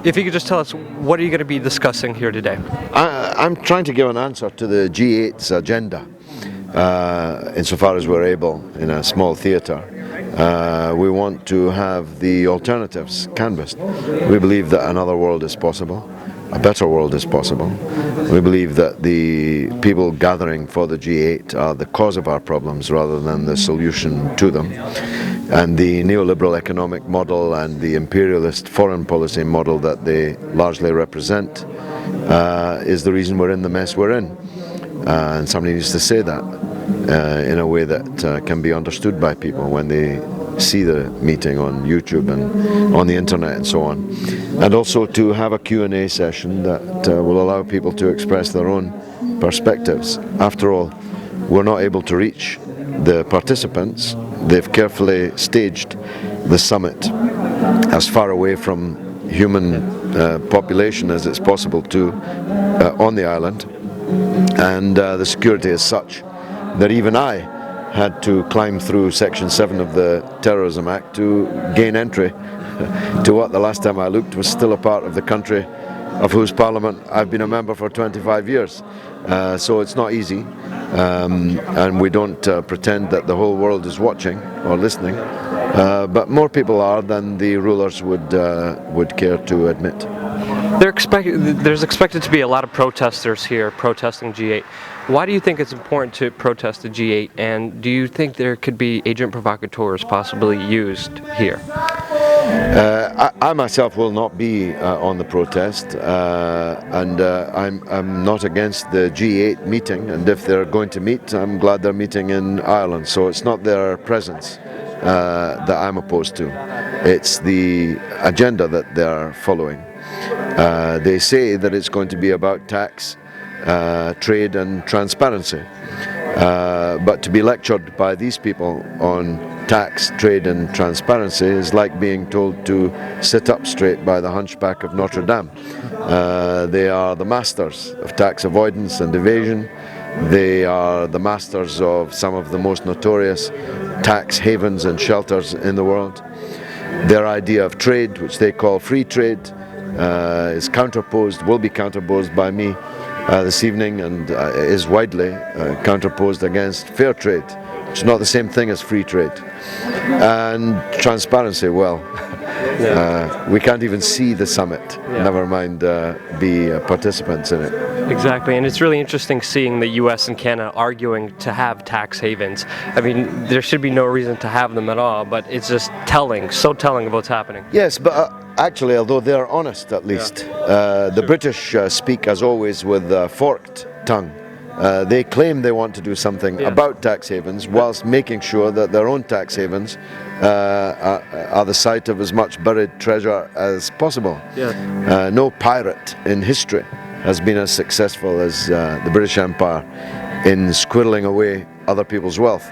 If you could just tell us, what are you going to be discussing here today? I'm trying to give an answer to the G8's agenda, insofar as we're able in a small theatre. We want to have the alternatives canvassed. We believe that another world is possible, a better world is possible. We believe that the people gathering for the G8 are the cause of our problems rather than the solution to them. And the neoliberal economic model and the imperialist foreign policy model that they largely represent is the reason we're in the mess we're in. And somebody needs to say that in a way that can be understood by people when they see the meeting on YouTube and on the internet and so on. And also to have a Q&A session that will allow people to express their own perspectives. After all, we're not able to reach the participants. They've carefully staged the summit as far away from human population as it's possible to on the island, and the security is such that even I had to climb through Section 7 of the Terrorism Act to gain entry to what the last time I looked was still a part of the country of whose parliament I've been a member for 25 years. So it's not easy, and we don't pretend that the whole world is watching or listening, but more people are than the rulers would care to admit. There's expected to be a lot of protesters here protesting G8. Why do you think it's important to protest the G8, and do you think there could be agent provocateurs possibly used here? I myself will not be on the protest, and I'm not against the G8 meeting, and if they're going to meet, I'm glad they're meeting in Ireland, so it's not their presence that I'm opposed to. It's the agenda that they're following. They say that it's going to be about tax, trade and transparency, but to be lectured by these people on tax, trade and transparency is like being told to sit up straight by the hunchback of Notre Dame. They are the masters of tax avoidance and evasion. They are the masters of some of the most notorious tax havens and shelters in the world. Their idea of trade, which they call free trade, is counterposed, will be counterposed by me this evening, and is widely counterposed against fair trade, which is not the same thing as free trade. And transparency, well, we can't even see the summit, never mind be participants in it. Exactly, and it's really interesting seeing the US and Canada arguing to have tax havens. I mean, there should be no reason to have them at all, but it's just telling, so telling of what's happening. Yes, but actually, although they're honest at least, the British speak as always with a forked tongue. They claim they want to do something about tax havens whilst making sure that their own tax havens are the site of as much buried treasure as possible. No pirate in history has been as successful as the British Empire in squirreling away other people's wealth.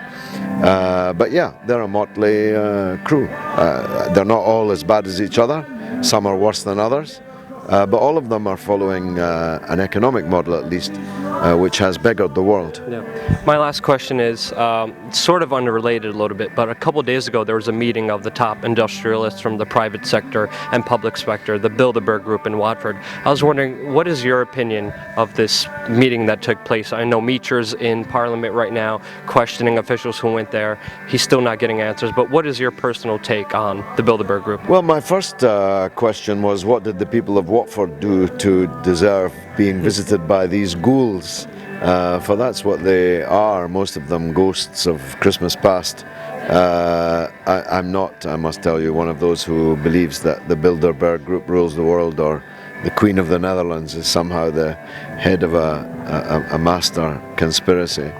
But yeah, they're a motley crew. They're not all as bad as each other. Some are worse than others. But all of them are following an economic model, at least, which has beggared the world. My last question is sort of unrelated a little bit, but a couple of days ago there was a meeting of the top industrialists from the private sector and public sector, the Bilderberg group in Watford. I was wondering, what is your opinion of this meeting that took place? I know Meacher's in Parliament right now questioning officials who went there. He's still not getting answers, but what is your personal take on the Bilderberg group? Well, my first question was, what did the people of Watford do to deserve being visited by these ghouls? For that's what they are, most of them ghosts of Christmas past. I'm not, I must tell you, one of those who believes that the Bilderberg group rules the world, or the Queen of the Netherlands is somehow the head of a master conspiracy.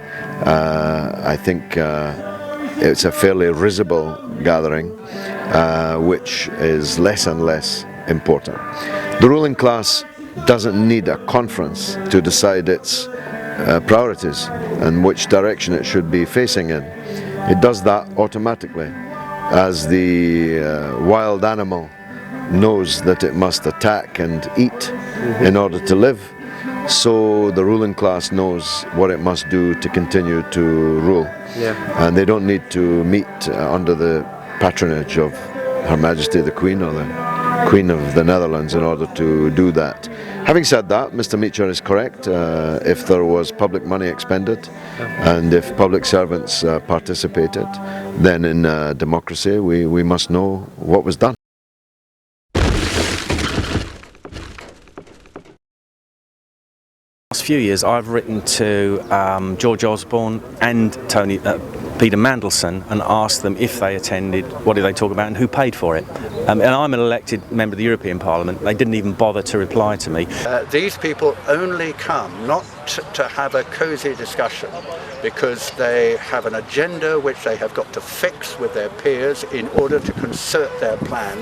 I think it's a fairly risible gathering, which is less and less important. The ruling class doesn't need a conference to decide its priorities and which direction it should be facing in. It does that automatically, as the wild animal knows that it must attack and eat in order to live. So the ruling class knows what it must do to continue to rule. And they don't need to meet under the patronage of Her Majesty the Queen or the Queen of the Netherlands in order to do that. Having said that, Mr. Meacher is correct. If there was public money expended and if public servants participated, then in democracy we must know what was done. Last few years I've written to George Osborne and Peter Mandelson and asked them if they attended, what did they talk about and who paid for it. And I'm an elected member of the European Parliament. They didn't even bother to reply to me. These people only come not to have a cosy discussion because they have an agenda which they have got to fix with their peers in order to concert their plans.